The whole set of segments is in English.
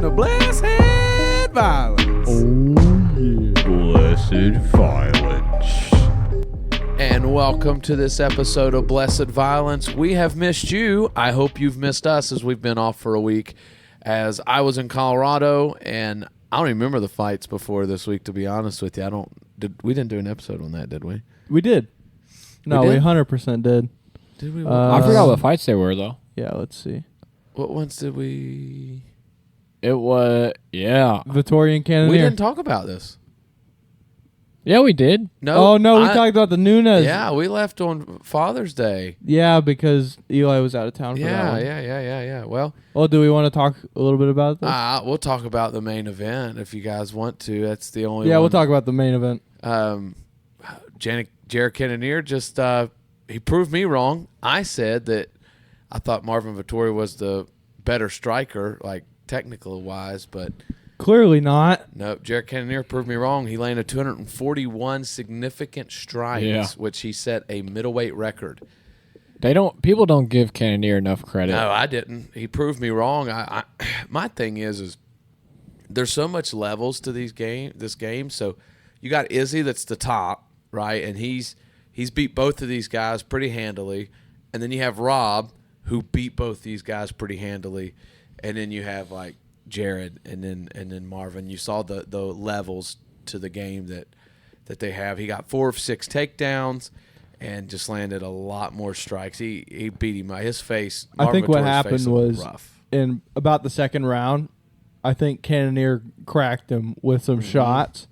to Blessed Violence. Oh, yeah. Blessed Violence. And welcome to this episode of Blessed Violence. We have missed you. I hope you've missed us as we've been off for a week. As I was in Colorado, and I don't even remember the fights before this week, to be honest with you. We didn't do an episode on that, did we? We did. No, we 100% did. Did we? I forgot what fights they were, though. Yeah, let's see. What ones did we? It was, yeah. Vittoria and Cannoneer. We didn't talk about this. Yeah, we did. No. Oh, no, we talked about the Nunes. Yeah, we left on Father's Day. Yeah, because Eli was out of town for that one. Yeah. Well, do we want to talk a little bit about this? we'll talk about the main event if you guys want to. That's the only one. Yeah, we'll talk about the main event. Jared Cannonier just he proved me wrong. I said that I thought Marvin Vettori was the better striker, like technical wise, but Clearly not. no, Jared Cannonier proved me wrong. He landed 241 significant strikes, which he set a middleweight record. People don't give Cannoneer enough credit. No, I didn't. He proved me wrong. My thing is there's so much levels to this game. So you got Izzy that's the top, right? And he's beat both of these guys pretty handily. And then you have Rob, who beat both these guys pretty handily. And then you have like Jared and then Marvin. You saw the levels to the game that they have. He got 4 of 6 takedowns and just landed a lot more strikes. He beat him. His face. I think what Vettori's happened face was rough. in about the second round, I think Cannoneer cracked him with some shots.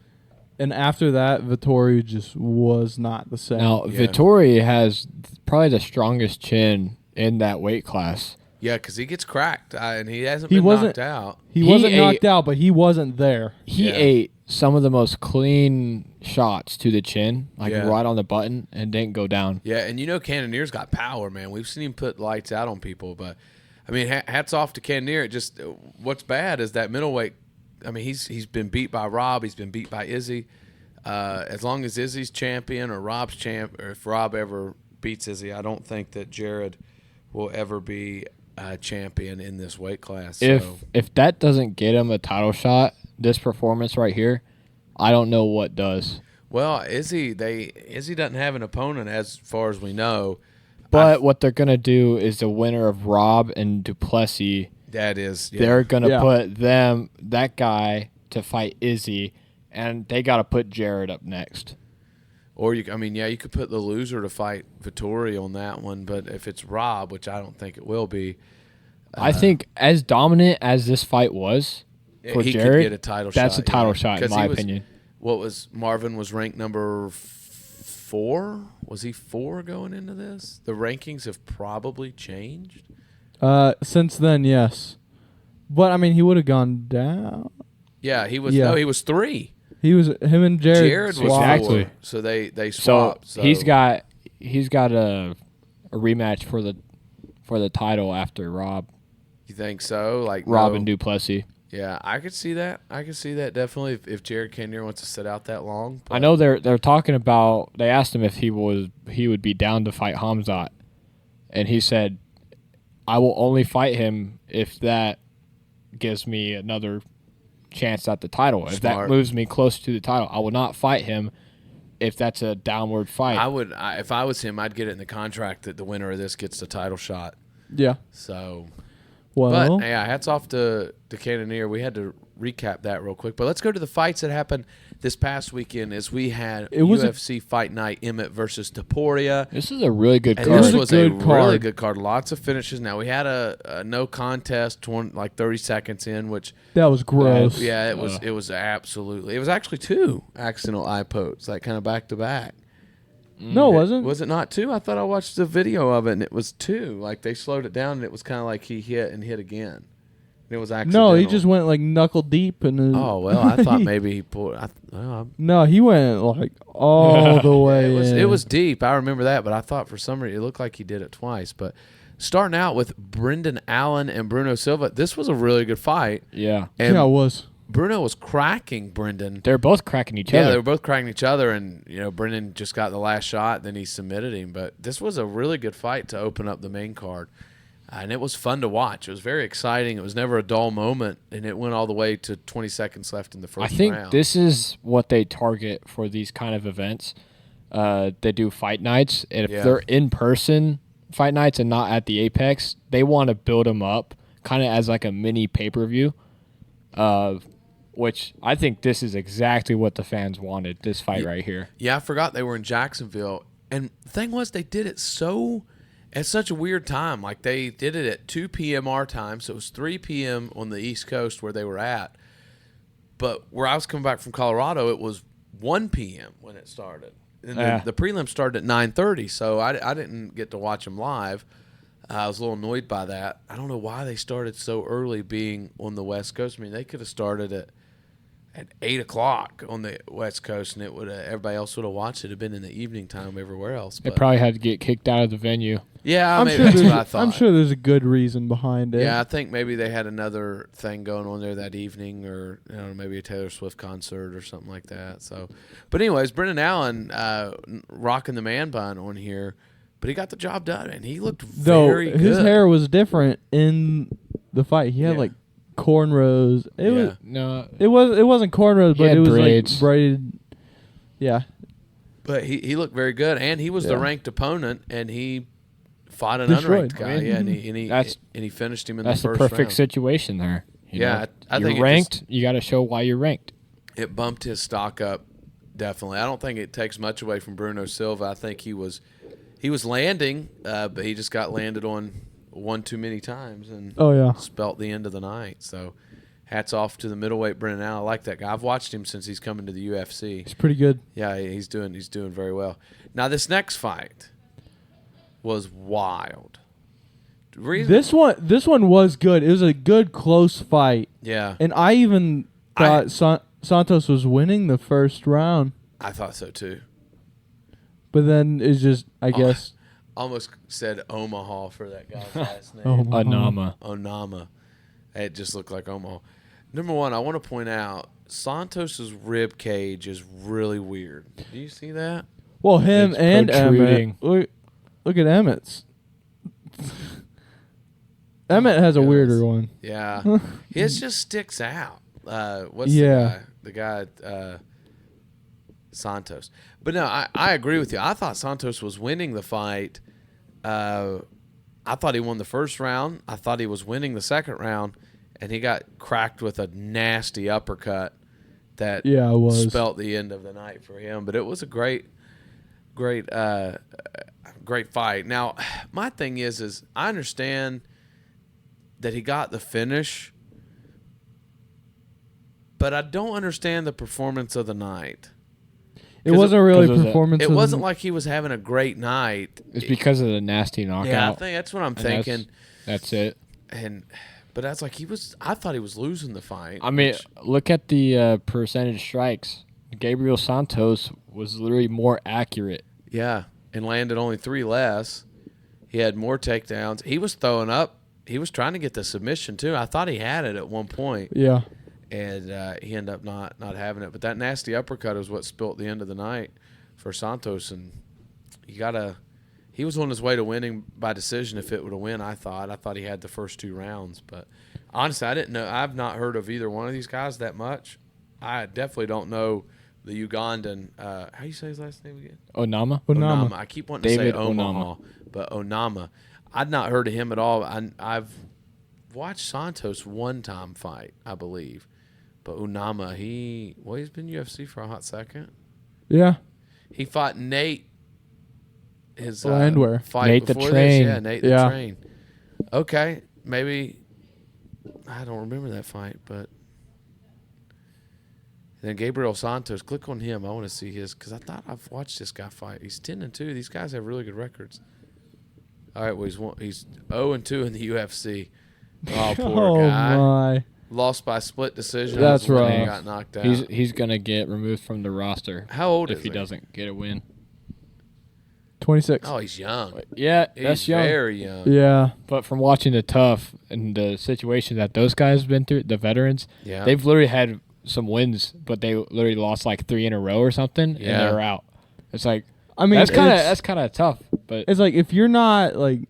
And after that, Vettori just was not the same. Now, Vettori has probably the strongest chin in that weight class. Yeah, because he gets cracked, and he hasn't been knocked out. He wasn't knocked out, but he wasn't there. He ate some of the most clean shots to the chin, right on the button, and didn't go down. Yeah, and Cannonier's got power, man. We've seen him put lights out on people, but I mean, hats off to Cannonier. What's bad is that middleweight. I mean, he's been beat by Rob. He's been beat by Izzy. As long as Izzy's champion or Rob's champ, or if Rob ever beats Izzy, I don't think that Jared will ever be champion in this weight class. If that doesn't get him a title shot, this performance right here, I don't know what does. Well, Izzy doesn't have an opponent as far as we know. But what they're gonna do is the winner of Rob and Duplessis. That is, they're gonna put that guy to fight Izzy, and they got to put Jared up next. Or you could put the loser to fight Vettori on that one. But if it's Rob, which I don't think it will be, I think as dominant as this fight was for he Jared, could get a title shot. That's a title shot in my opinion. Marvin was ranked number 4? Was he 4 going into this? The rankings have probably changed. Since then, yes. But I mean, he would have gone down. Yeah, he was. No, he was 3. Him and Jared was swapped. 4. So they swapped. So he's got a rematch for the title after Rob. You think so? Like Rob and Duplessis. Yeah, I could see that. Definitely if Jared Cannonier wants to sit out that long. I know they're talking about. They asked him if he would be down to fight Hamzat, and he said, "I will only fight him if that gives me another chance at the title. If that moves me close to the title, I will not fight him if that's a downward fight." If I was him, I'd get it in the contract that the winner of this gets the title shot. Yeah. So, well, but yeah, hats off to Cannonier. We had to recap that real quick, but let's go to the fights that happened this past weekend. As we had UFC Fight Night, Emmett versus Topuria. This is a really good card. This was a really good card. Lots of finishes. Now we had a no contest, 30 seconds in, which that was gross. It was absolutely. It was actually 2 accidental eye pokes, like kind of back to back. No, it wasn't. Was it not 2? I thought I watched the video of it and it was 2. Like they slowed it down and it was kind of like he hit and hit again. It was accidental. No, he just went like knuckle deep and. Oh well, I thought maybe he pulled. No, he went like all the way. It was deep. I remember that, but I thought for some reason it looked like he did it twice. But starting out with Brendan Allen and Bruno Silva, this was a really good fight. Yeah, and it was. Bruno was cracking Brendan. They're both cracking each other. Yeah, they were both cracking each other, and Brendan just got the last shot, then he submitted him. But this was a really good fight to open up the main card. And it was fun to watch. It was very exciting. It was never a dull moment, and it went all the way to 20 seconds left in the first round. I think this is what they target for these kind of events. They do fight nights, and if they're in-person fight nights and not at the Apex, they want to build them up kind of as like a mini pay-per-view, which I think this is exactly what the fans wanted, this fight right here. Yeah, I forgot they were in Jacksonville. And the thing was, they did it at such a weird time. Like, they did it at 2 p.m. our time, so it was 3 p.m. on the East Coast where they were at. But where I was coming back from Colorado, it was 1 p.m. when it started. And then the prelim started at 9:30, so I didn't get to watch them live. I was a little annoyed by that. I don't know why they started so early being on the West Coast. I mean, they could have started at 8 o'clock on the West Coast, and it would everybody else would have watched it. It'd been in the evening time everywhere else. They probably had to get kicked out of the venue. Yeah, that's what I thought. I'm sure there's a good reason behind it. Yeah, I think maybe they had another thing going on there that evening, or maybe a Taylor Swift concert or something like that. So, but anyways, Brendan Allen rocking the man bun on here, but he got the job done, and he looked very good. His hair was different in the fight. He had like cornrows. It wasn't cornrows, but it was braids. Like braided. Yeah, but he looked very good, and he was the ranked opponent, and he fought an unranked guy. And he finished him in the first round. That's the perfect situation there. I think you're ranked. You got to show why you're ranked. It bumped his stock up, definitely. I don't think it takes much away from Bruno Silva. I think he was landing, but he just got landed on one too many times and spelt the end of the night. So hats off to the middleweight Brendan Allen. I like that guy. I've watched him since he's coming to the UFC. He's pretty good. Yeah, he's doing very well. Now this next fight was wild. This one was good. It was a good close fight. Yeah. And I even thought Santos was winning the first round. I thought so too. But then it's just, I guess. Almost said Omaha for that guy's last name. Onama. It just looked like Omaha. Number one, I want to point out Santos's rib cage is really weird. Do you see that? Well, him and Emmett. Look at Emmett's. Emmett has a weirder one. Yeah. His just sticks out. What's the guy? The guy, Santos. But no, I agree with you. I thought Santos was winning the fight. I thought he won the first round. I thought he was winning the second round, and he got cracked with a nasty uppercut that spelt the end of the night for him. But it was a great fight. Now, my thing is I understand that he got the finish, but I don't understand the performance of the night. It wasn't really a performance. It wasn't like he was having a great night. It's because of the nasty knockout. Yeah, I think that's what I'm thinking. That's it. But that's like I thought he was losing the fight. I mean, look at the percentage strikes. Gabriel Santos was literally more accurate. Yeah, and landed only 3 less. He had more takedowns. He was throwing up. He was trying to get the submission too. I thought he had it at one point. Yeah. And he ended up not having it. But that nasty uppercut is what spilt the end of the night for Santos. And he was on his way to winning by decision if it would have win, I thought he had the first 2 rounds. But honestly, I didn't know. I've not heard of either one of these guys that much. I definitely don't know the Ugandan. How do you say his last name again? Onama. I keep wanting to say Omaha, but Onama. I'd not heard of him at all. I've watched Santos one time fight, I believe. But Onama, he's been UFC for a hot second. Yeah. He fought Nate. His Landwehr. Fight Nate before the Train. this. Yeah, Nate the Train. Okay, maybe I don't remember that fight, but then Gabriel Santos. Click on him. I want to see his because I thought I've watched this guy fight. He's 10-2. These guys have really good records. All right, well he's 0-2 in the UFC. Oh, poor guy. My. Lost by split decision. That's right. He got knocked out. He's gonna get removed from the roster. How old is he? If he doesn't get a win? 26. Oh, he's young. Yeah, that's young. Very young. Yeah. But from watching the tough and the situation that those guys have been through, the veterans, they've literally had some wins, but they literally lost like 3 in a row or something, and they're out. It's like, I mean, that's kind of tough. But it's like if you're not like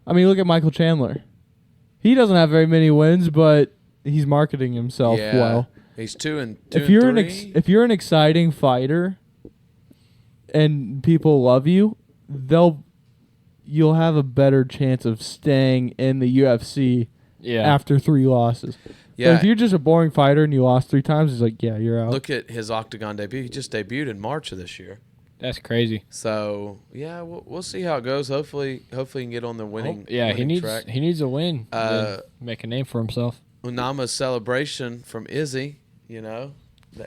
I mean, look at Michael Chandler. He doesn't have very many wins, but he's marketing himself well. He's 2-3. If you're an exciting fighter and people love you, you'll have a better chance of staying in the UFC after 3 losses. Yeah. But if you're just a boring fighter and you lost 3 times, it's like, yeah, you're out. Look at his Octagon debut. He just debuted in March of this year. That's crazy. So yeah, we'll see how it goes. Hopefully he can get on the winning. Track. He needs a win. Make a name for himself. Unama's celebration from Izzy, the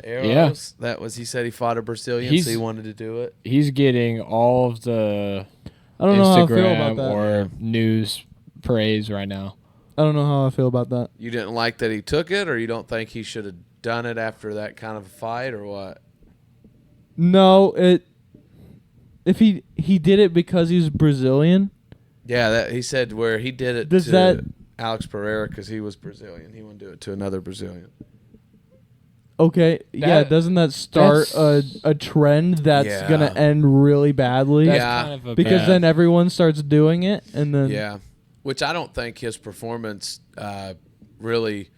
arrows. Yeah. He said he fought a Brazilian, so he wanted to do it. He's getting all of the I don't know how I feel about that. Or news praise right now. I don't know how I feel about that. You didn't like that he took it, or you don't think he should have done it after that kind of a fight, or what? No, if he did it because he was Brazilian. Yeah, he said where he did it to Alex Pereira because he was Brazilian. He wouldn't do it to another Brazilian. Okay, doesn't that start a trend that's going to end really badly? Because then everyone starts doing it, and then... Yeah, which I don't think his performance really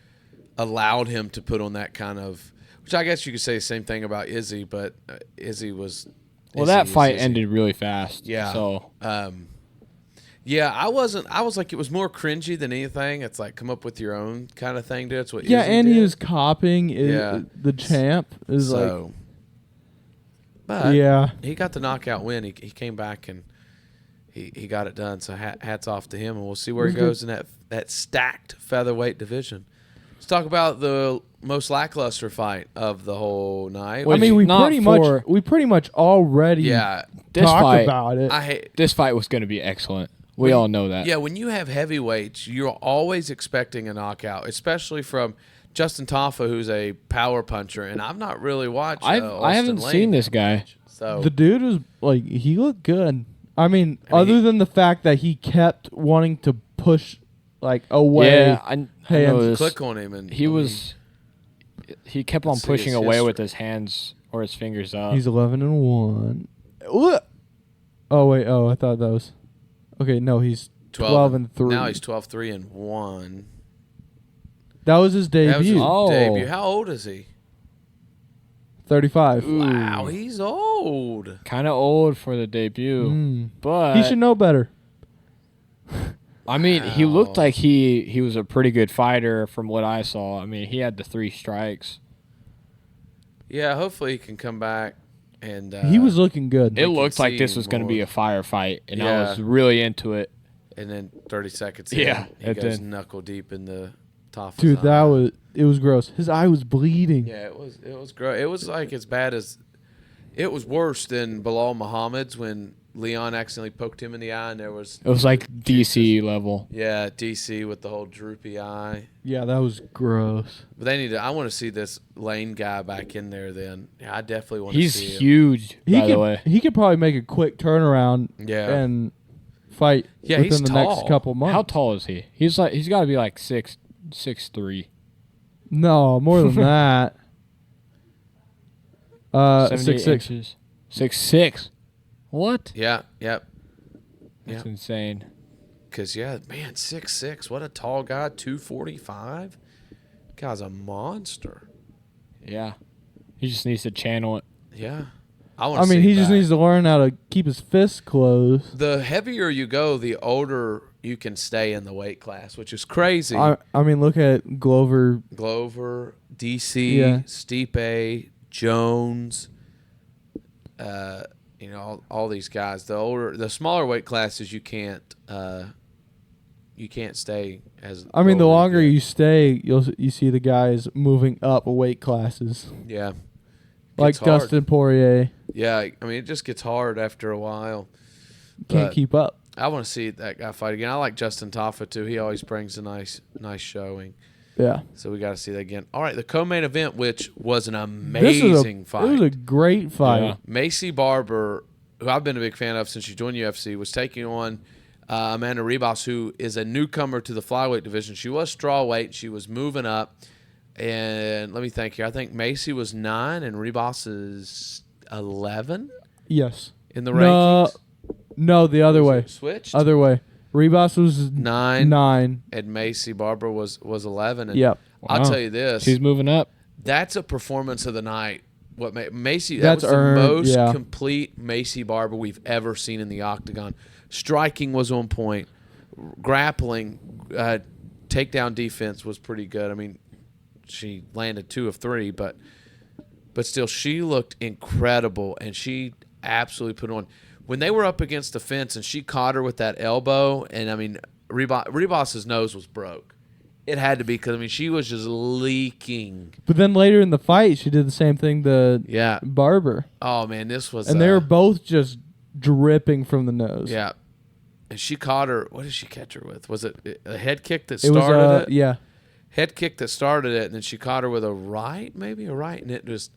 allowed him to put on that kind of... Which I guess you could say the same thing about Izzy, but Izzy was... Well, that fight ended really fast. Yeah. So... I was like, it was more cringy than anything. It's like, come up with your own kind of thing, dude. That's what Izzy and did. He was copying the champ. But he got the knockout win. He came back and he got it done. So hats off to him, and we'll see where he goes in that stacked featherweight division. Let's talk about the most lackluster fight of the whole night. I mean, we pretty much already talked about it. This fight was going to be excellent. We all know that. Yeah, when you have heavyweights, you're always expecting a knockout, especially from Justin Tafa, who's a power puncher, and I've not really watched. I haven't seen this guy. So the dude was he looked good. I mean, other than the fact that he kept wanting to push away. Yeah, I noticed. Click on him, and he kept on pushing away with his hands or his fingers up. He's 11-1. Oh wait, I thought that was. Okay, no, he's 12-3. Now he's 12-3-1. That was his debut. That was his debut. How old is he? 35. Ooh. Wow, he's old. Kind of old for the debut, but he should know better. I mean, he looked like he was a pretty good fighter from what I saw. I mean, he had the 3 strikes. Yeah, hopefully he can come back. And he was looking good. It looked like this was going to be a firefight, and I was really into it. And then 30 seconds in, he goes knuckle deep in the top. Dude, it was gross. His eye was bleeding. Yeah, it was gross. It was like as bad as it was worse than Bilal Muhammad's when Leon accidentally poked him in the eye, and it was like DC level. Yeah, DC with the whole droopy eye. Yeah, that was gross. But I want to see this Lane guy back in there. Then I definitely want to see him. He's huge. By the way, he could probably make a quick turnaround. Yeah. And fight within the next couple months. How tall is he? He's got to be like 6'3". No, more than that. 6'6". 6'6". What? Yeah. Yep. That's insane. Because, man, 6'6". What a tall guy. 245. Guy's a monster. Yeah. He just needs to channel it. Yeah. He just needs to learn how to keep his fists closed. The heavier you go, the older you can stay in the weight class, which is crazy. I mean, look at Glover, DC, Stipe, Jones, all these guys. The smaller weight classes you can't stay as. I mean, the longer you stay, you see the guys moving up weight classes. Yeah. Like Dustin Poirier. Yeah, I mean, it just gets hard after a while. Can't keep up. I want to see that guy fight again. I like Justin Tafa, too. He always brings a nice showing. Yeah. So we got to see that again. All right, the co-main event, which was an amazing fight. It was a great fight. Yeah. Macy Barber, who I've been a big fan of since she joined UFC, was taking on Amanda Ribas, who is a newcomer to the flyweight division. She was strawweight. She was moving up. And let me think here. I think Macy was 9 and Ribas is 11? Yes. In the rankings? No, the other way. Switched? Other way. Ribas was 9. and Macy Barber was 11. And Yep. I'll Wow. tell you this. She's moving up. That's a performance of the night. Macy, That's that was earned, the most yeah. complete Macy Barber we've ever seen in the octagon. Striking was on point. Grappling, takedown defense was pretty good. I mean, she landed 2 of 3, but still, she looked incredible, and she absolutely put on. When they were up against the fence and she caught her with that elbow, and, I mean, Ribas's nose was broke. It had to be because, I mean, she was just leaking. But then later in the fight, she did the same thing to Yeah. Barber. Oh, man, this was... And they were both just dripping from the nose. Yeah. And she caught her... What did she catch her with? Was it a head kick that It was, started it? yeah. Head kick that started it, and then she caught her with a right, and it just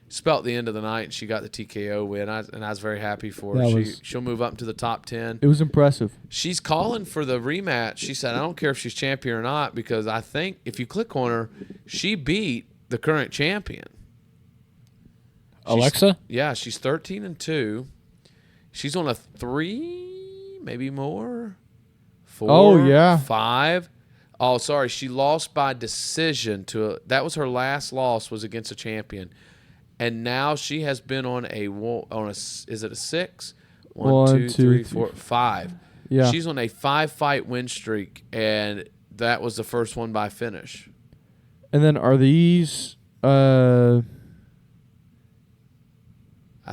spelt the end of the night, and she got the TKO win. And I was very happy for her. She'll move up into the top 10. It was impressive. She's calling for the rematch. She said, I don't care if she's champion or not, because I think if you click on her, she beat the current champion. Alexa? She's 13-2. She's on a 3, maybe more. 4. Oh, yeah. 5. Oh, sorry. She lost by decision that was her last loss, was against a champion. And now she has been on is it a 6? 1, 2, 3, 4, 5. Yeah. She's on a 5-fight win streak, and that was the first one by finish. And then are these... I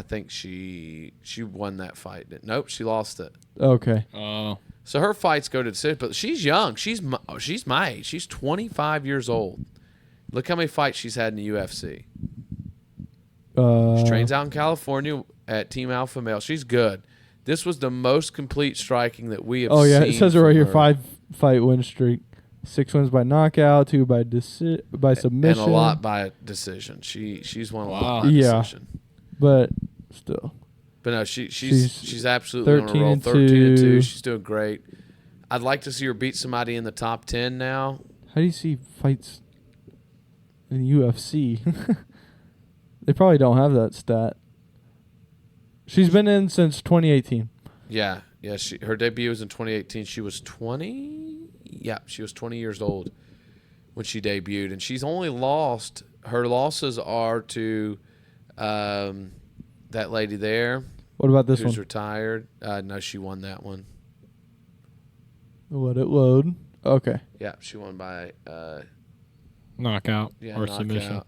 think she won that fight. Nope, she lost it. Okay. Oh. So her fights go to decision, but she's young. She's my age. She's 25 years old. Look how many fights she's had in the UFC. She trains out in California at Team Alpha Male. She's good. This was the most complete striking that we have seen. Oh, yeah. It says it right here, her. 5-fight win streak. 6 wins by knockout, 2 by submission. And a lot by decision. She's won a lot by Yeah. decision. But still. But no, she's absolutely on a 13 roll. and 13-2. 2. She's doing great. I'd like to see her beat somebody in the top 10 now. How do you see fights in UFC? They probably don't have that stat. She's been in since 2018. Yeah. Her debut was in 2018. She was 20. Yeah, she was 20 years old when she debuted, and she's only lost. Her losses are to that lady there. What about this who's one? retired? No, she won that one. Let it load. Okay. Yeah, she won by Knockout or knockout. submission.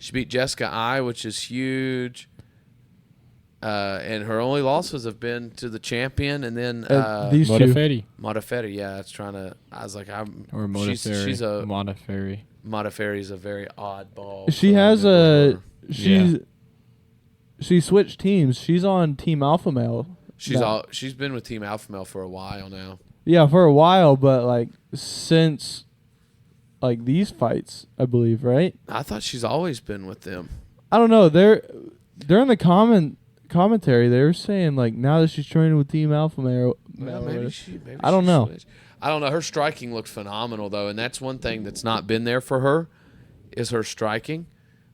She beat Jessica I, which is huge. And her only losses have been to the champion, and then these two. Modafferi. Modafferi. Yeah, that's trying to. I was like, Or Modafferi. She's a Modafferi. Modafferi is a very oddball. She has a. She switched teams. She's on Team Alpha Male. She's been with Team Alpha Male for a while now. Yeah, for a while, but like since like these fights, I believe, right? I thought she's always been with them. I don't know. They're in the commentary. They were saying like now that she's training with Team Alpha Male. Well, maybe she I don't know. switched. I don't know. Her striking looked phenomenal though, and that's one thing that's not been there for her, is her striking.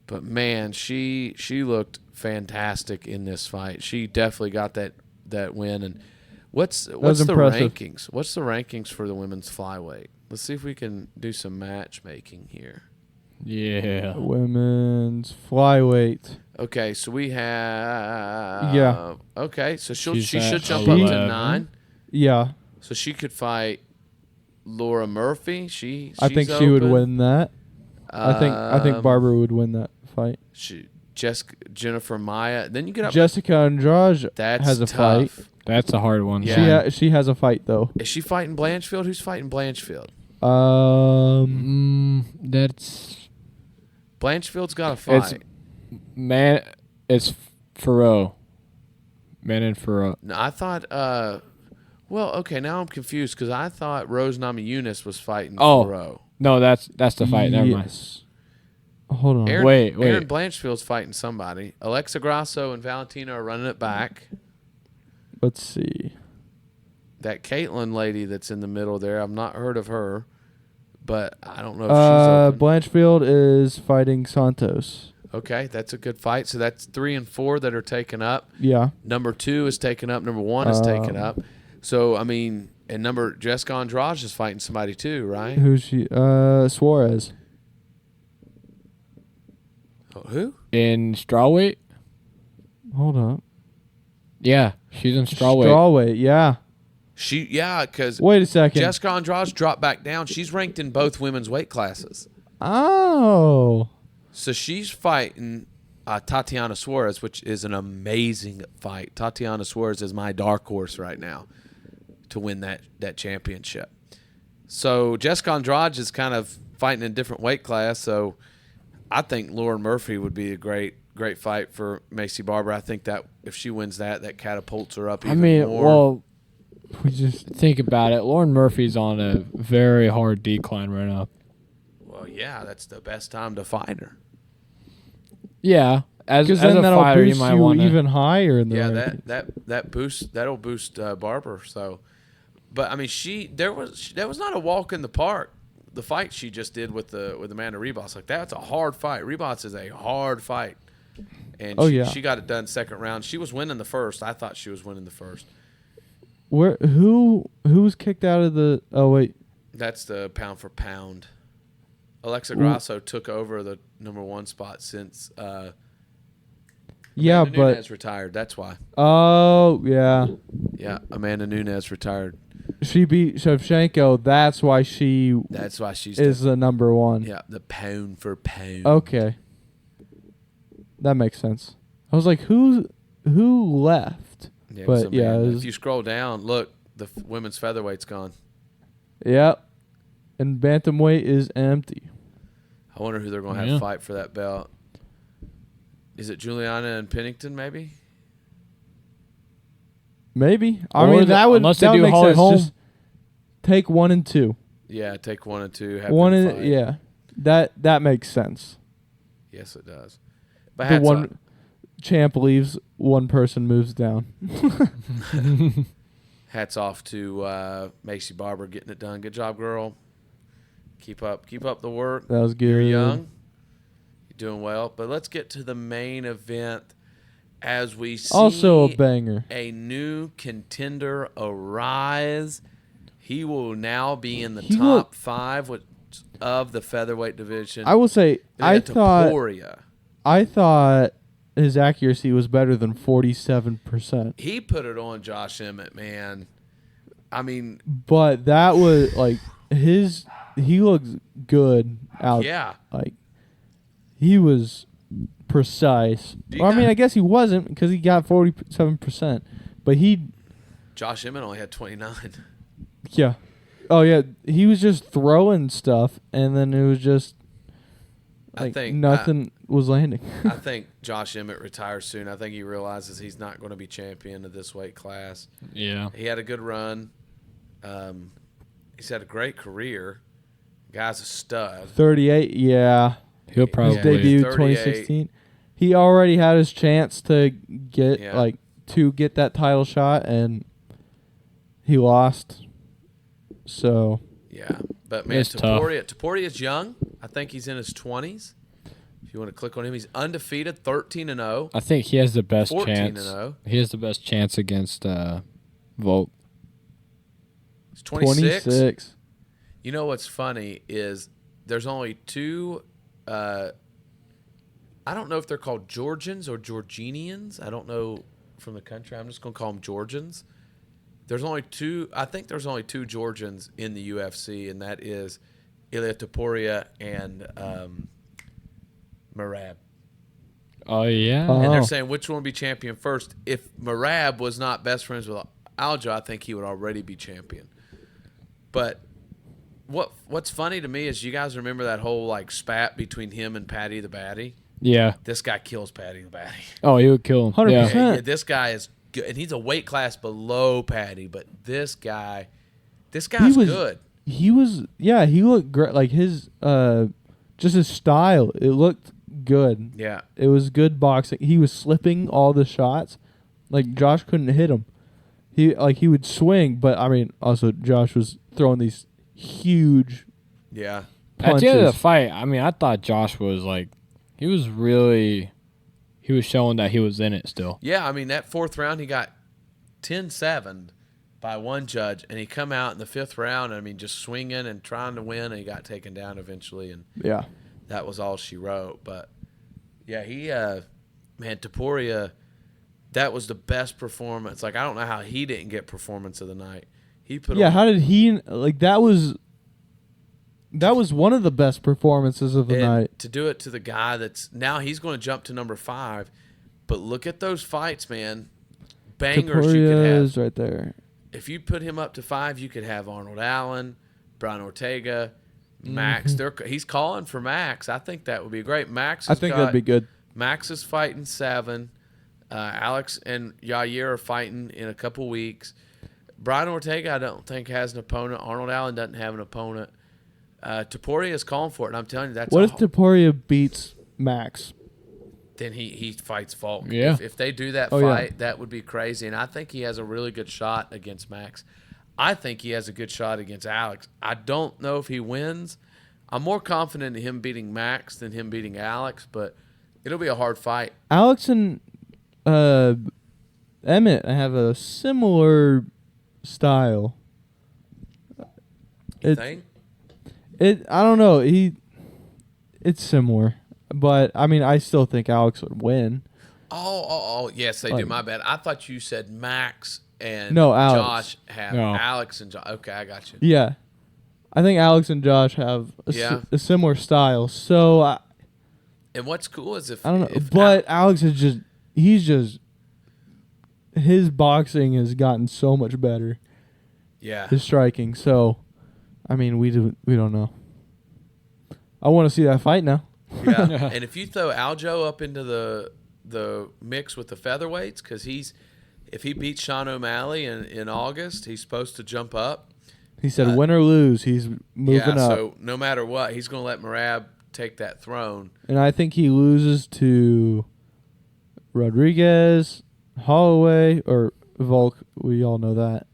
But man, she looked fantastic in this fight. She definitely got that win. And what's the impressive. rankings? What's the rankings for the women's flyweight? Let's see if we can do some matchmaking here. Yeah. Women's flyweight. Okay, so we have. Yeah. Okay, so she She's should at jump up to 11. 9. Yeah, So she could fight Laura Murphy. I think she would win that. I think Um, Barbara would win that fight. Jennifer Maya. Then you get up. Jessica Andrade That's has a tough. fight. That's a hard one. Yeah. She has a fight though. Is she fighting Blanchfield? Who's fighting Blanchfield? That's Blanchfield's got a fight. It's Farrow. Manon Farrow. No, I thought. Well, okay. Now I'm confused because I thought Rose Namajunas was fighting Farrow. No, that's the fight. Never mind. Yes. Hold on. Wait. Aaron Blanchfield's fighting somebody. Alexa Grasso and Valentina are running it back. Let's see. That Caitlin lady that's in the middle there, I've not heard of her, but I don't know if she's open. Blanchfield is fighting Santos. Okay, that's a good fight. So that's 3 and 4 that are taken up. Yeah. Number 2 is taken up. Number 1 is taken up. So, I mean, And Jessica Andrade is fighting somebody too, right? Who's she? Suarez. Oh, who? In strawweight? Hold up. Yeah, she's in strawweight. Strawweight, yeah. Because Wait a second. Jessica Andrade dropped back down. She's ranked in both women's weight classes. Oh. So she's fighting Tatiana Suarez, which is an amazing fight. Tatiana Suarez is my dark horse right now to win that championship. So Jessica Andrade is kind of fighting in a different weight class. So I think Lauren Murphy would be a great fight for Macy Barber. I think that if she wins that catapults her up even more. Well, we just think about it. Lauren Murphy's on a very hard decline right now. Well, yeah, that's the best time to fight her. Yeah, as a then that'll fighter, boost you might want even higher in the rankings. That'll boost Barber. So, but I mean, there was not a walk in the park. The fight she just did with Amanda Ribas, like that's a hard fight. Ribas is a hard fight, and she got it done second round. She was winning the first. I thought she was winning the first. Who was kicked out of the? Oh wait, that's the pound for pound. Alexa Grasso took over the number 1 spot since Amanda Nunes retired. That's why. Oh yeah. Yeah, Amanda Nunes retired. She beat Shevchenko. That's why she's the number 1. Yeah, the pound for pound. Okay, that makes sense. I was like, who left? Yeah, but if you scroll down, look, the women's featherweight's gone. Yep, and bantamweight is empty. I wonder who they're going to have fight for that belt. Is it Juliana and Pennington, maybe? Maybe. I mean, that would make sense. Just take 1 and 2. Yeah, take 1 and 2. Have fight. Yeah, that makes sense. Yes, it does. But the one champ leaves, one person moves down. Hats off to Macy Barber getting it done. Good job, girl. Keep up the work. That was good. You're young. You're doing well. But let's get to the main event as we see also a banger. A new contender arise. He will now be in the top 5 of the featherweight division. I will say, I thought his accuracy was better than 47%. He put it on Josh Emmett, man. I mean, but that was like he looks good out. Yeah. Like he was precise. I guess he wasn't because he got 47%, but Josh Emmett only had 29. Yeah. Oh yeah, he was just throwing stuff, and then it was just nothing was landing. I think Josh Emmett retires soon. I think he realizes he's not going to be champion of this weight class. Yeah. He had a good run. He's had a great career. Guy's a stud. 38, yeah. He'll probably his debut 2016. He already had his chance to get that title shot, and he lost. So yeah, but man, Topuria's young. I think he's in his 20s. If you want to click on him, he's undefeated, 13-0. I think he has the best 14-0. chance. He has the best chance against Volk. He's 26. You know what's funny is there's only 2. I don't know if they're called Georgians or Georginians. I don't know from the country. I'm just going to call them Georgians. There's only 2. I think there's only 2 Georgians in the UFC, and that is Ilia Topuria and Merab. Oh, yeah? And they're saying which one would be champion first. If Merab was not best friends with Aljo, I think he would already be champion. But what's funny to me is you guys remember that whole spat between him and Patty the Batty? Yeah. This guy kills Patty the Batty. Oh, he would kill him. 100%. Yeah, this guy is good. And he's a weight class below Patty, but this guy's good. He looked great. Like his just his style, it looked good. Yeah. It was good boxing. He was slipping all the shots. Like Josh couldn't hit him. He would swing, but I mean also Josh was throwing these huge punches. At the end of the fight, I mean I thought Josh was he was showing that he was in it still. Yeah, I mean that 4th round he got 10-7 by one judge, and he come out in the 5th round. I mean, just swinging and trying to win, and he got taken down eventually, and that was all she wrote. But yeah, he man, Topuria, that was the best performance. Like, I don't know how he didn't get performance of the night. He put on, how did he like that was one of the best performances of the night. To do it to the guy that's now he's going to jump to number 5, but look at those fights, man. Bangers you could have. Is right there. If you put him up to 5, you could have Arnold Allen, Brian Ortega, Max. He's calling for Max. I think that would be great. I think that'd be good. Max is fighting 7. Alex and Yair are fighting in a couple weeks. Brian Ortega, I don't think, has an opponent. Arnold Allen doesn't have an opponent. Topuria is calling for it, and I'm telling you, that's what if Topuria beats Max? Then he fights Volk. Yeah. If they do that fight, that would be crazy. And I think he has a really good shot against Max. I think he has a good shot against Alex. I don't know if he wins. I'm more confident in him beating Max than him beating Alex, but it'll be a hard fight. Alex and Emmett have a similar style. You think? I don't know. It's similar. But, I mean, I still think Alex would win. Oh, yes, they do. My bad. I thought you said Max and Alex. Josh have Alex and Josh. Okay, I got you. Yeah. I think Alex and Josh have a similar style. So, and what's cool is if... I don't know. But Alex is his boxing has gotten so much better. Yeah. His striking. So, I mean, we don't know. I want to see that fight now. Yeah, and if you throw Aljo up into the mix with the featherweights, because if he beats Sean O'Malley in August, he's supposed to jump up. He said, win or lose, he's moving up. So no matter what, he's going to let Merab take that throne. And I think he loses to Rodriguez, Holloway, or Volk. We all know that.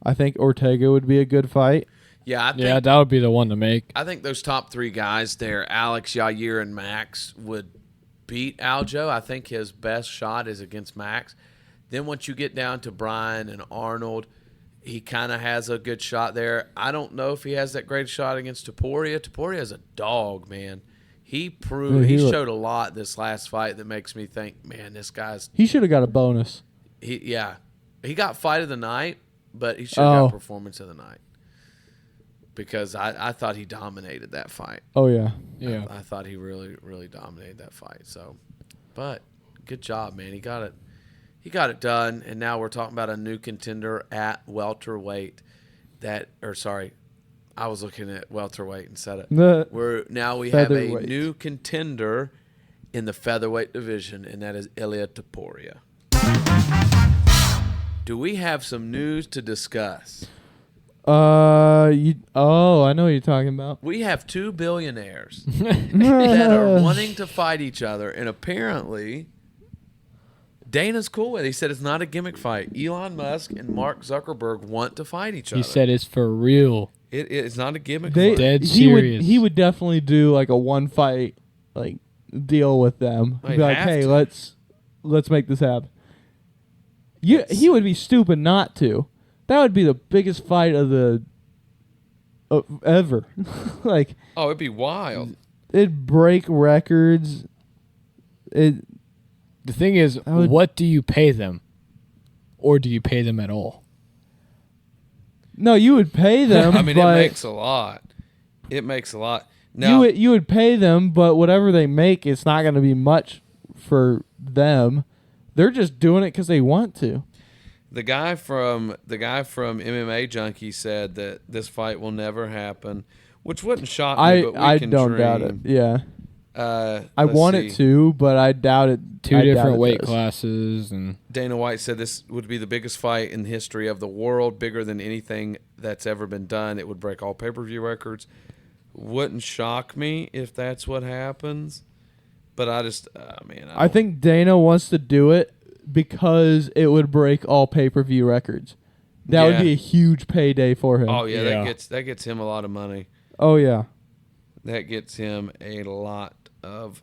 I think Ortega would be a good fight. Yeah, that would be the one to make. I think those top 3 guys there, Alex, Yair, and Max, would beat Aljo. I think his best shot is against Max. Then once you get down to Brian and Arnold, he kind of has a good shot there. I don't know if he has that great shot against Topuria. Topuria is a dog, man. He proved he showed a lot this last fight that makes me think, man, this guy's... He should have got a bonus. He got fight of the night, but he should have got performance of the night. Because I thought he dominated that fight. Oh, yeah. Yeah. I thought he really, really dominated that fight. So, but good job, man. He got it done, and now we're talking about a new contender at welterweight. I was looking at welterweight instead of we have a new contender in the featherweight division, and that is Ilia Topuria. Do we have some news to discuss? I know what you're talking about. We have 2 billionaires that are wanting to fight each other, and apparently Dana's cool with it. He said it's not a gimmick fight. Elon Musk and Mark Zuckerberg want to fight each other. He said it's for real. It's not a gimmick fight. Dead serious. He would definitely do like a one fight like deal with them. He'd be like, hey, let's make this happen. He would be stupid not to. That would be the biggest fight of ever. Like, it'd be wild. It'd break records. The thing is, what do you pay them? Or do you pay them at all? No, you would pay them. I mean, it makes a lot. It makes a lot. Now, you would pay them, but whatever they make, it's not going to be much for them. They're just doing it because they want to. The guy from MMA Junkie said that this fight will never happen, which wouldn't shock me. But I don't doubt it. Yeah, I want it to, to, but I doubt it. Two different weight classes, and Dana White said this would be the biggest fight in the history of the world, bigger than anything that's ever been done. It would break all pay-per-view records. Wouldn't shock me if that's what happens, but I think Dana wants to do it because it would break all pay-per-view records. That would be a huge payday for him. Oh yeah, that gets him a lot of money. Oh yeah, that gets him a lot of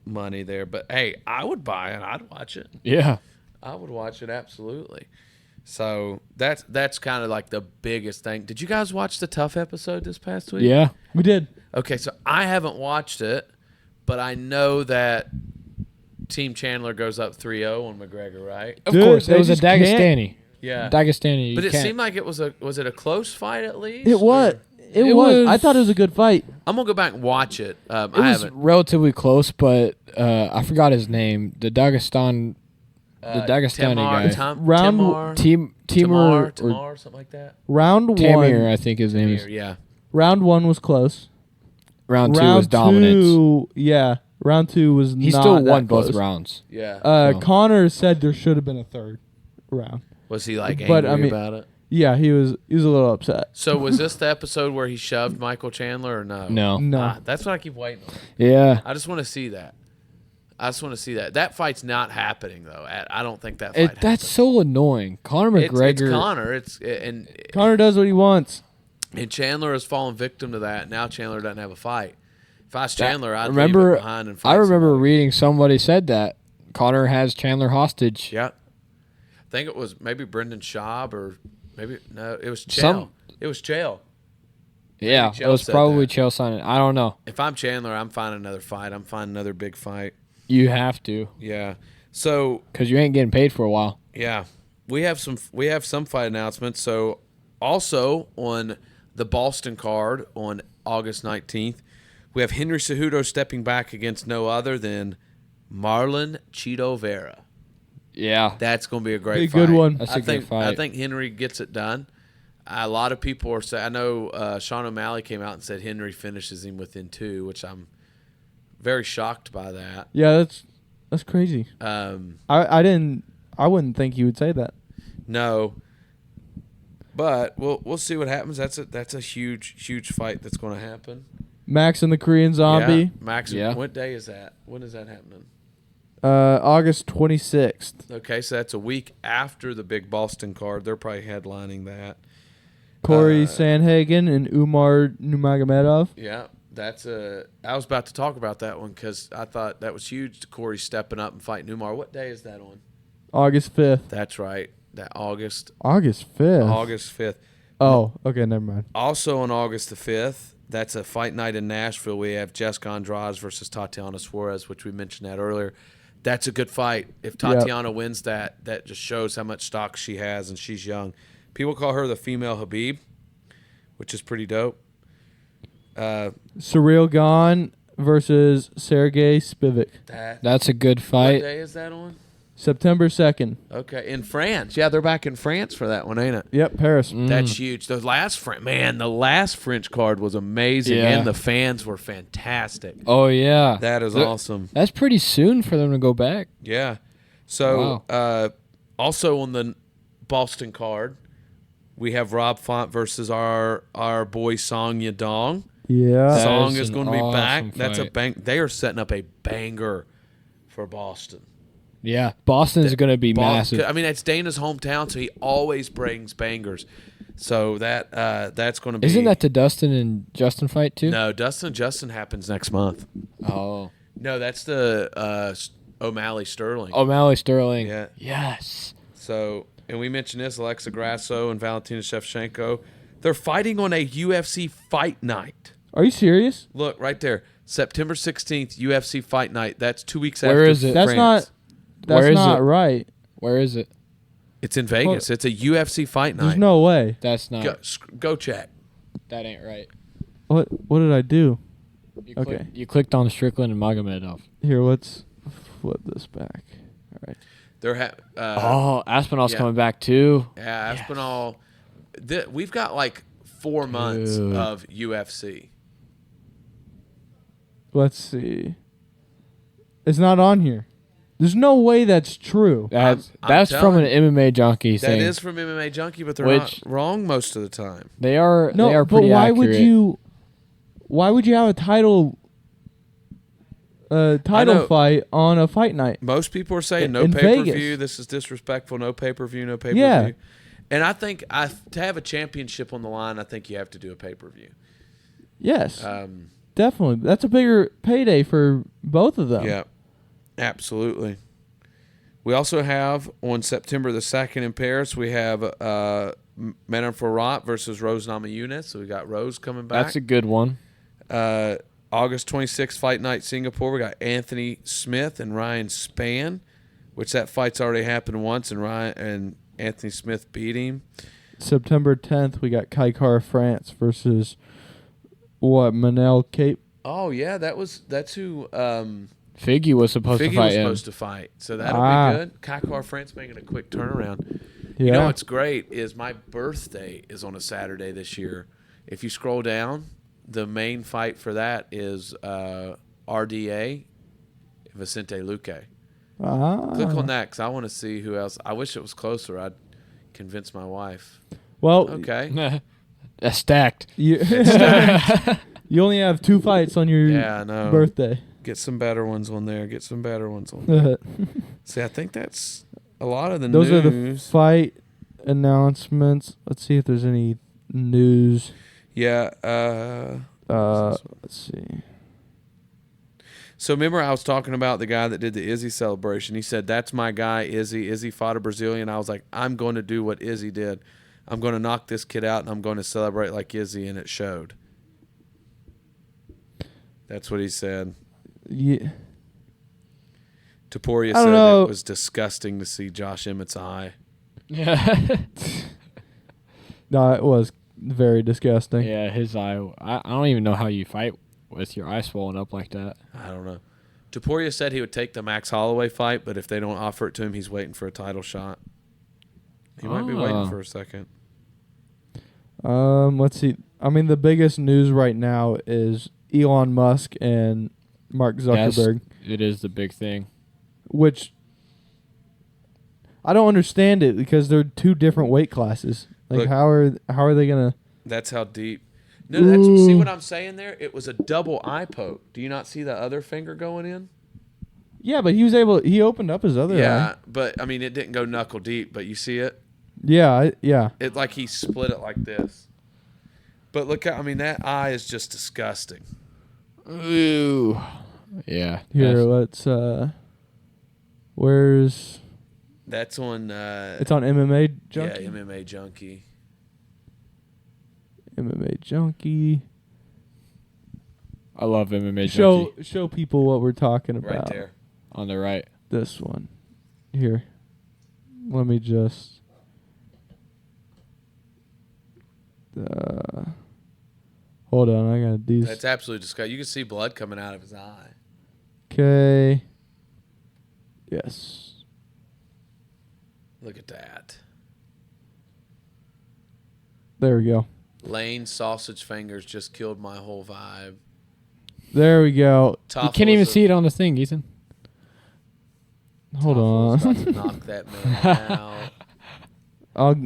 money there. But hey, I would buy it. I'd watch it. Yeah, I would watch it absolutely. So that's kind of like the biggest thing. Did you guys watch the Tough episode this past week? Yeah. We did. Okay, so I haven't watched it, but I know that Team Chandler goes up 3-0 on McGregor, right? Of Dude, course. they It was a just can't- Dagestani. Yeah. Dagestani. But you it can't- seemed like it was a close fight at least? It was. or- It It was. was- I thought it was a good fight. I'm going to go back and watch it. It I was haven't. relatively close, but I forgot his name. The Dagestani guy. Round- Timur Tamar, something like that. Round Tamir, one. I think his name is. Yeah. Round one was close. Round two was dominance. Round two was. He not still that won both close. rounds. Yeah. So. Connor said there should have been a third round. Was he like but, angry I mean- about it? Yeah, he was a little upset. So was this the episode where he shoved Michael Chandler or no? No. No. That's what I keep waiting on. Yeah. I just want to see that. That fight's not happening though. I don't think that fight. That's so annoying. Conor It's McGregor. Connor. Connor does what he wants. And Chandler has fallen victim to that. Now Chandler doesn't have a fight. If I was Chandler, I'd remember, leave it behind and fight I remember somebody. reading somebody said that Conor has Chandler hostage. Yeah. I think it was maybe Brendan Schaub or maybe no, it was Chael. It was Chael. Yeah, Chael it was said probably that. Chael Sonnen. I don't know. If I'm Chandler, I'm finding another fight. I'm finding another big fight. You have to, Yeah. So because you ain't getting paid for a while. yeah, we have some fight announcements. So also on the Boston card on August 19th, we have Henry Cejudo stepping back against no other than Marlon Cheeto Vera. Yeah, That's going to be a great Be a fight. good one. That's I a good think fight. I think Henry gets it done. A lot of people are saying. I know Sean O'Malley came out and said Henry finishes him within 2, which I'm very shocked by that. Yeah, that's crazy. Um, I wouldn't think he would say that. No, but we'll see what happens. That's a huge fight that's going to happen. Max and the Korean Zombie, Yeah, Max. Yeah. What day is that? When is that happening? August 26th. Okay, so that's a week after the big Boston card. They're probably headlining that. Corey Sandhagen and Umar Nurmagomedov. Yeah, I was about to talk about that one because I thought that was huge. Corey stepping up and fighting Umar. What day is that on? August 5th. That's right. That August August 5th. 5th. Oh, okay, never mind. Also on August the 5th, that's a fight night in Nashville. We have Jessica Andrade versus Tatiana Suarez, which we mentioned that earlier. That's a good fight. If Tatiana wins that just shows how much stock she has, and she's young. People call her the female Habib, which is pretty dope. Cyril Gahn versus Sergey Spivak. that's a good What fight. day is that on? September 2nd. Okay, in France. Yeah, they're back in France for that one, ain't it? Yep, Paris. That's huge. The last French card was amazing, Yeah. and the fans were fantastic. Oh yeah, That is awesome. That's pretty soon for them to go back. Yeah. So, also on the Boston card, we have Rob Font versus our boy Song Yadong. Yeah. That Song is is an going to be back. awesome That's a fight. bang. They are setting up a banger for Boston. Yeah, Boston's going to be massive. I mean, it's Dana's hometown, so he always brings bangers. So that's going to be. Isn't that the Dustin and Justin fight too? No, Dustin and Justin happens next month. Oh, No, that's the O'Malley Sterling. O'Malley Sterling. Yeah. Yes. So, and we mentioned this, Alexa Grasso and Valentina Shevchenko. They're fighting on a UFC fight night. Are you serious? Look, right there. September 16th, UFC fight night. That's 2 weeks Where after is it? That's France. That's Where is not it? right. Where is it? It's in Vegas. It's a UFC fight night. There's no way. That's not. Go check. That ain't right. What did I do? Okay. You clicked on Strickland and Magomedov. Here, let's flip this back. All right. They're Aspinall's yeah. coming back too. yeah, Aspinall. We've got like 4 months Dude. of UFC. Let's see. It's not on here. There's no way that's true. That's I'm from an telling MMA junkie That thing. is from MMA Junkie, but they're Which- not wrong most of the time. They are. No, they are but pretty why accurate. would you? Why would you have a title know. fight on a fight night? Most people are saying no In pay-per-view. Vegas. This is disrespectful. No pay-per-view. No pay-per-view. Yeah. And I think to have a championship on the line, I think you have to do a pay-per-view. Yes, definitely. That's a bigger payday for both of them. Yeah, absolutely. We also have on September the 2nd in Paris, we have Menon Farrat versus Rose Namajunas. So we got Rose coming back. That's a good one. August 26th, Fight Night Singapore. We got Anthony Smith and Ryan Spann, which that fight's already happened once, and Anthony Smith beat him. September 10th, we got Kaikar France versus Manel Cape. Oh yeah, that's who Figgy was supposed to fight him. So that'll be good. Kaikar France making a quick turnaround. Yeah. You know what's great is my birthday is on a Saturday this year. If you scroll down, the main fight for that is RDA Vicente Luque. Click on that because I want to see who else. I wish it was closer. I'd convince my wife. Well, okay. That's stacked. You only have 2 fights on your birthday. Get some better ones on there. See, I think that's a lot of the news. Those are the fight announcements. Let's see if there's any news. Yeah. Let's see. So remember I was talking about the guy that did the Izzy celebration. He said, that's my guy, Izzy. Izzy fought a Brazilian. I was like, I'm going to do what Izzy did. I'm going to knock this kid out, and I'm going to celebrate like Izzy, and it showed. That's what he said. Yeah. Topuria said it was disgusting to see Josh Emmett's eye. Yeah. No, it was very disgusting. Yeah, his eye. I don't even know how you fight with your eye swollen up like that. I don't know. Topuria said he would take the Max Holloway fight, but if they don't offer it to him, he's waiting for a title shot. He might be waiting for a second. Let's see. I mean, the biggest news right now is Elon Musk and Mark Zuckerberg. Yes, it is the big thing. Which I don't understand it because they're 2 different weight classes. Like, Look, how are they gonna? That's how deep. No, that's, see what I'm saying there? It was a double eye poke. Do you not see the other finger going in? Yeah, but he opened up his other eye. Yeah, but I mean, it didn't go knuckle deep, but you see it? Yeah, yeah. It like he split it like this. But look, I mean, that eye is just disgusting. Ooh. Yeah. Here, let's where's that's on it's on MMA Junkie? Yeah, MMA Junkie. MMA Junkie. I love MMA Junkie. Show people what we're talking about. Right there. On the right. This one. Here. Let me just hold on, I got these. That's absolutely disgusting. You can see blood coming out of his eye. Okay. Yes. Look at that. There we go. Lane sausage fingers just killed my whole vibe. There we go. You can't even see it on the thing, Ethan. Hold on. About to knock that man out.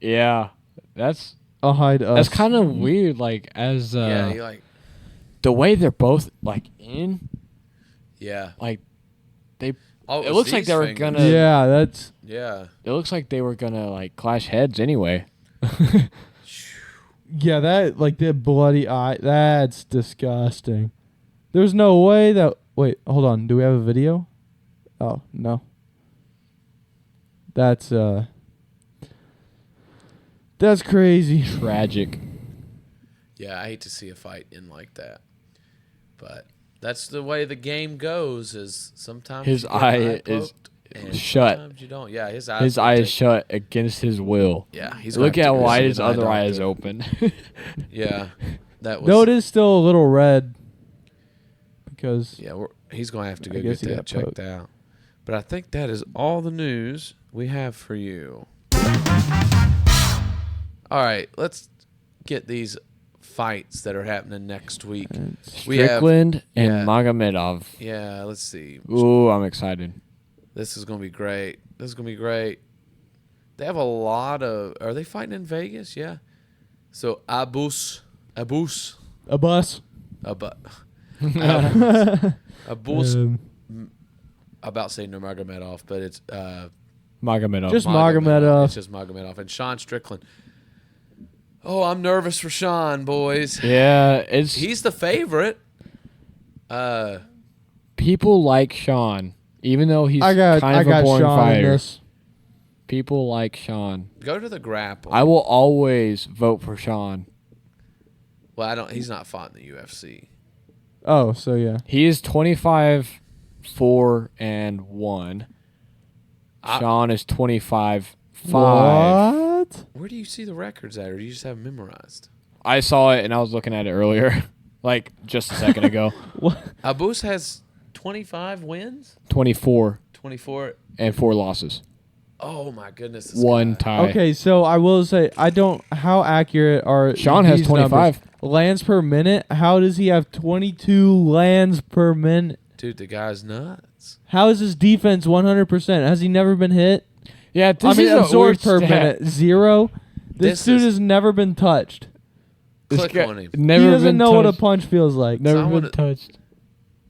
Yeah, I'll hide us. That's kind of weird. Like Yeah, the way they're both like in. Yeah. Like they. Oh, it looks like they were gonna. Yeah, that's. Yeah. It looks like they were gonna like clash heads anyway. Yeah, that bloody eye. That's disgusting. There's no way that. Wait, hold on. Do we have a video? Oh no. That's crazy. Tragic. Yeah, I hate to see a fight end like that, but that's the way the game goes. Is sometimes his eye is shut. Sometimes you don't. Yeah, his eye is shut against his will. Yeah, look how wide his other eye is open. Yeah, that was. No, it is still a little red. Because he's gonna have to go get that checked out. But I think that is all the news we have for you. All right, let's get these fights that are happening next week. Strickland and Magomedov. Yeah, let's see. Ooh, I'm excited. This is going to be great. They have a lot of... Are they fighting in Vegas? Yeah. So, Abus. Abus. About saying Nurmagomedov, but it's Magomedov. Just Magomedov. It's just Magomedov. And Sean Strickland. Oh, I'm nervous for Sean, boys. Yeah, he's the favorite. People like Sean. Even though he's I got kind of a boring Sean in fighter, this. people like Sean. Go to the grapple. I will always vote for Sean. Well, I don't. He's not fought in the UFC. Oh, so yeah. He is 25-4-1. Sean is 25-5. What? Where do you see the records at, or do you just have them memorized? I saw it and I was looking at it earlier, like just a second ago. What? Abus has 25 wins, 24 and 4 losses. Oh my goodness! this One guy. tie. Okay, so I will say I don't. How accurate are Sean has these 25 numbers? Lands per minute? How does he have 22 lands per minute? Dude, the guy's nuts. How is his defense 100%? Has he never been hit? Yeah, this I mean, is a absorbed weird per stat. minute 0. This dude has never been touched. This Click guy on him. Never He doesn't been know what a touched. punch feels like. Never So I been wanna- touched.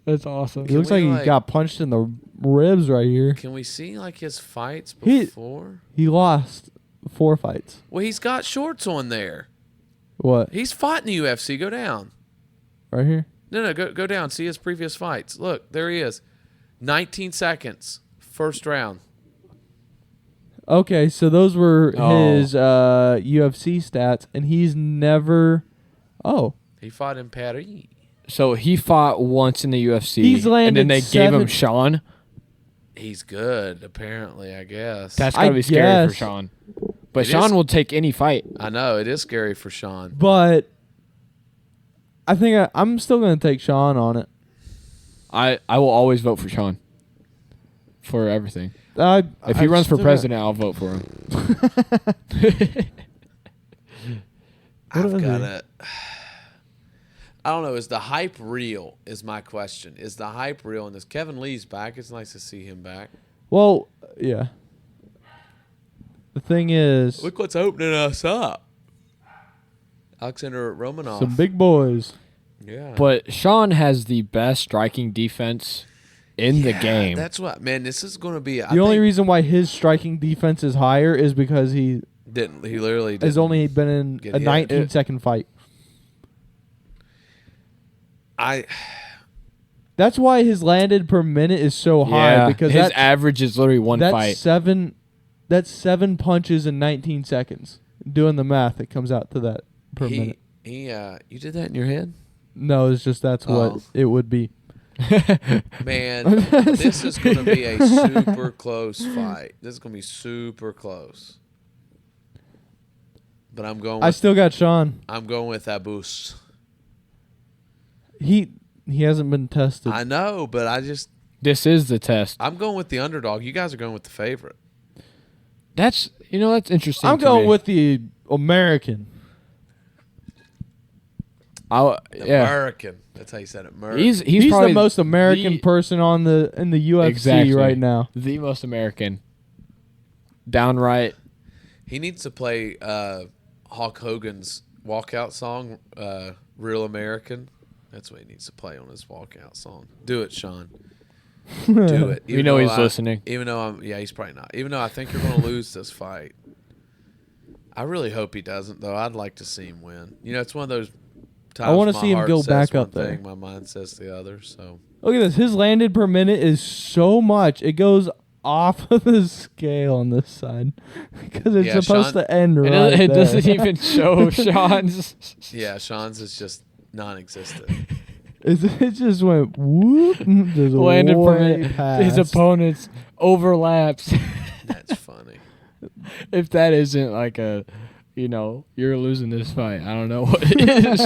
That's awesome. He looks like he got punched in the ribs right here. Can we see like his fights He- before? He lost 4 fights. Well, he's got shorts on there. What? He's fought in the UFC. Go down. Right here? No, go down. See his previous fights. Look, there he is. 19 seconds. First round. Okay, so those were Oh. his UFC stats, and he's never. Oh, He fought in Paris. So he fought once in the UFC, He's and then landed they gave him 7 Sean. He's good, apparently, I guess. That's I gotta be scary for guess. Sean. But It Sean is. will take any fight. I know. It is scary for Sean. but I think I'm still gonna take Sean on it. I will always vote for Sean. For everything. If If he runs for president, I'll vote for him. I've is got he? it. I don't know. Is the hype real? Is my question. Is the hype real? And this Kevin Lee's back. It's nice to see him back. Well, yeah. The thing is, Look what's opening us up. Alexander Romanov. some big boys. Yeah. But Sean has the best striking defense in the Yeah, game. That's what, man. This is going to be. The only reason why his striking defense is higher is because he didn't. He literally didn't. has only been in get a hit. 19-second fight. I. That's why his landed per minute is so high Yeah, because his that's, average is literally one that's fight. seven. That's 7 punches in 19 seconds. Doing the math, it comes out to that per minute. You did that in your head, No, it's just that's Oh. what it would be. man. This is going to be a super close fight. This is going to be super close. But I'm going. I With, still got Sean. I'm going with Abus. He hasn't been tested. I know, but This is the test. I'm going with the underdog. You guys are going with the favorite. That's interesting. I'm to going me. with the American. Yeah. American. That's how you said it. American. He's probably the most American the- person in the UFC Exactly. right now. The most American. Downright. He needs to play Hulk Hogan's walkout song, "Real American." That's what he needs to play on his walkout song. Do it, Sean. Do it. We know though he's listening. Even though he's probably not. Even though I think you're going to lose this fight. I really hope he doesn't, though. I'd like to see him win. It's one of those times. I wanna my see him heart go says back one up there. thing, my mind says the other. So Look at this. His landed per minute is so much. It goes off of the scale on this side because it's Yeah, supposed Sean- to end right It there. doesn't even show Sean's. yeah, Sean's is just non-existent. It just went whoop. Just Landed per way minute. past. His opponents overlaps. That's funny. If that isn't like a, you're losing this fight. I don't know what it is.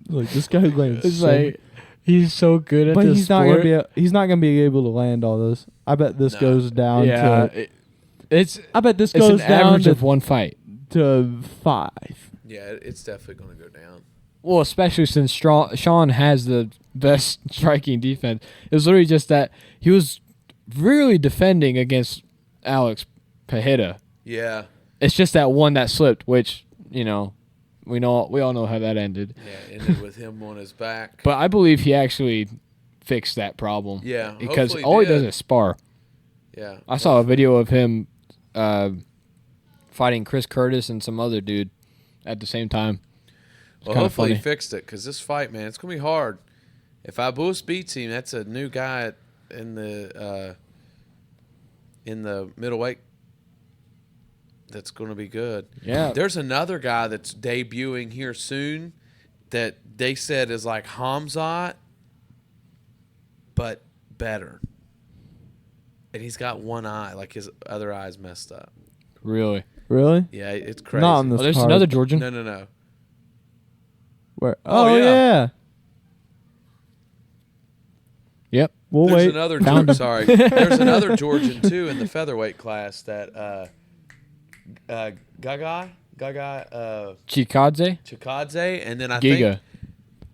Like this guy lands. It's so like he's so good at but this he's not sport. gonna be. He's not gonna be able to land all this. I bet this No. goes down Yeah, to. it's I bet this it's goes an down average to, of one fight. to 5. Yeah, it's definitely going to go down. Well, especially since Sean has the best striking defense. It was literally just that he was really defending against Alex Pajeda. Yeah. It's just that one that slipped, which we all know how that ended. Yeah, it ended with him on his back. But I believe he actually fixed that problem. Yeah, because hopefully all he did. does is spar. Yeah. I saw a video of him fighting Chris Curtis and some other dude at the same time. Well, kinda hopefully he funny. fixed it because this fight, man, it's going to be hard. If Abus beats him, that's a new guy middleweight that's going to be good. Yeah. There's another guy that's debuting here soon that they said is like Hamzat, but better. And he's got one eye, like his other eye's messed up. Really? Really? Yeah, it's crazy. Not on this There's card. another Georgian. No. Where? Oh, Oh, yeah. yeah. Yep. We'll There's wait. another Found him. Sorry. There's another Georgian too in the featherweight class that Gaga Chikadze? Chikadze, and then I Giga. think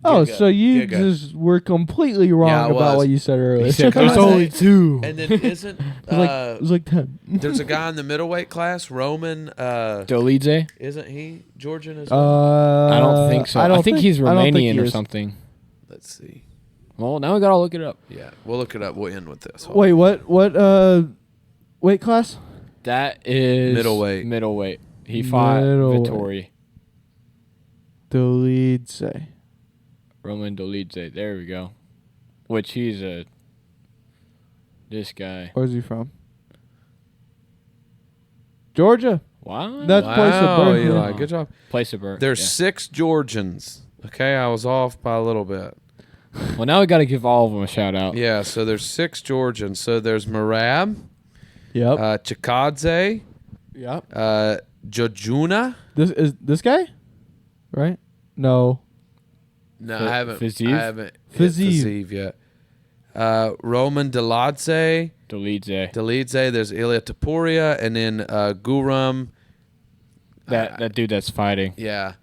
Oh, Giga. so you Giga. just were completely wrong Yeah, I about was. what you said earlier. He said Chikadze. there's only two. And then isn't It was like 10. there's a guy in the middleweight class, Roman Dolidze? isn't he Georgian as well? I don't think so. I think he's I don't think Romanian he or is. something. Let's see. Well, now we got to look it up. Yeah, we'll look it up. We'll end with this. Hold Wait, what weight class? That is Middleweight. Middleweight. He fought Middleweight. Vittori. Dolidze. Roman Dolidze. There we go. Which he's this guy. Where's he from? Georgia. Wow. That's place of Wow, birth. Eli, yeah. good job. Place of birth. There's yeah. 6 Georgians. Okay, I was off by a little bit. Well, now we got to give all of them a shout out. Yeah, so there's 6 Georgians. So there's Marab, Yep. Chikadze, Yep. Jojuna. This guy? Right? No. No, Fi- I haven't. Fiziev? I haven't hit Fiziev. Fiziev yet. Roman Dolidze. Dolidze. There's Ilia Topuria, and then Guram. That dude that's fighting. Yeah.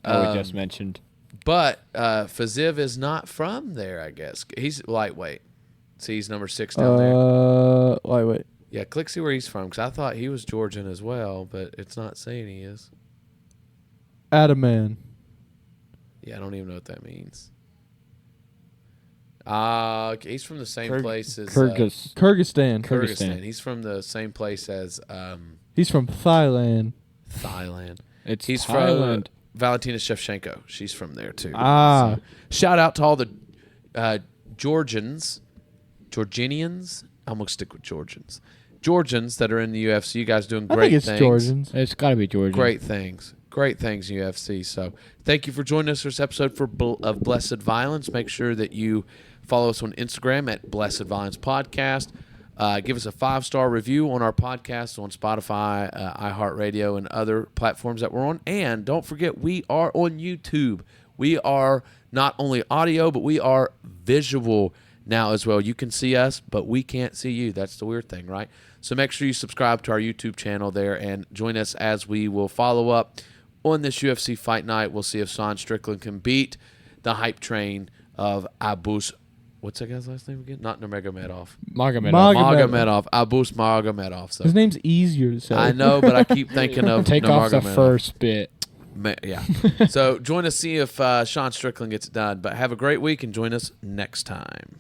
That we just mentioned. But Fiziev is not from there, I guess. He's lightweight. See, he's number 6 down there. Lightweight. Yeah, click see where he's from, because I thought he was Georgian as well, but it's not saying he is. Ataman. Yeah, I don't even know what that means. He's from the same place as Kyrgyzstan. Kyrgyzstan. He's from the same place as He's from Thailand. Thailand. It's He's Thailand. from Valentina Shevchenko. She's from there too. Ah. So, shout out to all the Georgianians. I'm gonna stick with Georgians that are in the UFC. You guys doing I great think it's things. Georgians. It's got to be Georgian. Great things in UFC. So thank you for joining us for this episode of Blessed Violence. Make sure that you follow us on Instagram at Blessed Violence Podcast. Give us a 5-star review on our podcast on Spotify, iHeartRadio, and other platforms that we're on. And don't forget, we are on YouTube. We are not only audio, but we are visual now as well. You can see us, but we can't see you. That's the weird thing, right? So make sure you subscribe to our YouTube channel there and join us as we will follow up on this UFC fight night. We'll see if Sean Strickland can beat the hype train of Abus. What's that guy's last name again? Not Nurmagomedov. Magomedov. Abus Magomedov. So His name's easier to say. I know, but I keep thinking of Take off the Nurmagomedov. first bit. Yeah. So join us, see if Sean Strickland gets it done. But have a great week and join us next time.